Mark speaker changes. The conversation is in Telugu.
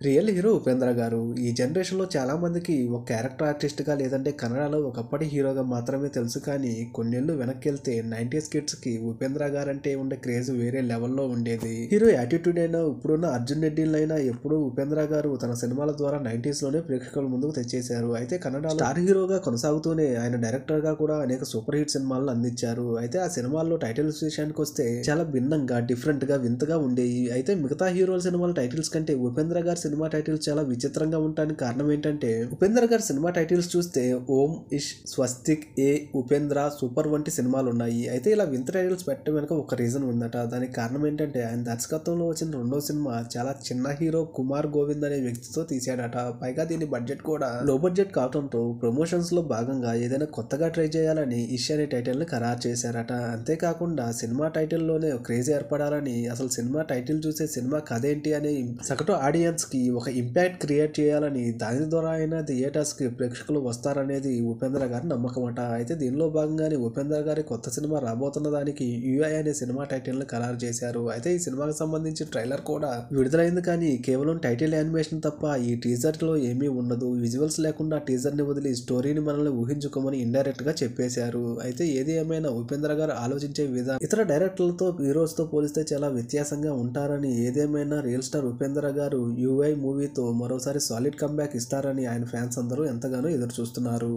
Speaker 1: రియల్ హీరో ఉపేంద్ర గారు ఈ జనరేషన్లో చాలా మందికి ఒక క్యారెక్టర్ ఆర్టిస్ట్గా లేదంటే కన్నడలో ఒకప్పటి హీరోగా మాత్రమే తెలుసు. కానీ కొన్నేళ్ళు వెనక్కి వెళ్తే 90s కిడ్స్కి ఉపేంద్ర గారు అంటే ఉండే క్రేజ్ వేరే లెవెల్లో ఉండేది. హీరో యాటిట్యూడ్ అయినా ఇప్పుడున్న అర్జున్ రెడ్డిలైనా ఎప్పుడూ ఉపేంద్ర గారు తన సినిమాల ద్వారా 90sలోనే ప్రేక్షకుల ముందుకు తెచ్చేశారు. అయితే కన్నడలో స్టార్ హీరోగా కొనసాగుతూనే ఆయన డైరెక్టర్గా కూడా అనేక సూపర్ హిట్ సినిమాలను అందించారు. అయితే ఆ సినిమాల్లో టైటిల్స్ విషయానికి వస్తే చాలా భిన్నంగా డిఫరెంట్గా వింతగా ఉండేవి. అయితే మిగతా హీరోల సినిమాల టైటిల్స్ కంటే ఉపేంద్ర గారి సినిమా టైటిల్స్ చాలా విచిత్రంగా ఉండడానికి కారణం ఏంటంటే ఉపేంద్ర గారి సినిమా టైటిల్స్ చూస్తే ఓం, ఇష్, స్వస్తిక్, ఏ, ఉపేంద్ర, సూపర్ వంటి సినిమాలు ఉన్నాయి. అయితే ఇలా వింత టైటిల్స్ పెట్టడం వెనక ఒక రీజన్ ఉందట. దానికి కారణం ఏంటంటే ఆయన దర్శకత్వంలో వచ్చిన రెండో సినిమా చాలా చిన్న హీరో కుమార్ గోవింద్ అనే వ్యక్తితో తీసాడట. పైగా దీని బడ్జెట్ కూడా లో బడ్జెట్ కావడంతో ప్రమోషన్స్ లో భాగంగా ఏదైనా కొత్తగా ట్రై చేయాలని ఇష్ అనే టైటిల్ ని ఖరారు చేశారట. అంతేకాకుండా సినిమా టైటిల్ లోనే క్రేజ్ ఏర్పడాలని, అసలు సినిమా టైటిల్ చూసే సినిమా కథ ఏంటి అనే సగటు ఆడియన్స్ కి ఒక ఇంపాక్ట్ క్రియేట్ చేయాలని, దాని ద్వారా అయినా థియేటర్స్ కి ప్రేక్షకులు వస్తారనేది ఉపేంద్ర గారి నమ్మకం అట. అయితే దీనిలో భాగంగానే ఉపేంద్ర గారి కొత్త సినిమా రాబోతున్న దానికి యుఐ అనే సినిమా టైటిల్ ని ఖరారు చేశారు. అయితే ఈ సినిమాకి సంబంధించి ట్రైలర్ కూడా విడుదలైంది. కానీ కేవలం టైటిల్ యానిమేషన్ తప్ప ఈ టీజర్ లో ఏమీ ఉండదు. విజువల్స్ లేకుండా టీజర్ ని వదిలి స్టోరీని మనల్ని ఊహించుకోమని ఇండైరెక్ట్ గా చెప్పేశారు. అయితే ఏది ఏమైనా ఉపేంద్ర గారు ఆలోచించే విధానం ఇతర డైరెక్టర్లతో హీరోస్ తో పోలిస్తే చాలా వ్యత్యాసంగా ఉంటారని, ఏదేమైనా రియల్ స్టార్ ఉపేంద్ర గారు యుఐ మూవీతో మరోసారి సాలిడ్ కంబ్యాక్ ఇస్తారని ఆయన ఫ్యాన్స్ అందరూ ఎంతగానో ఎదురు చూస్తున్నారు.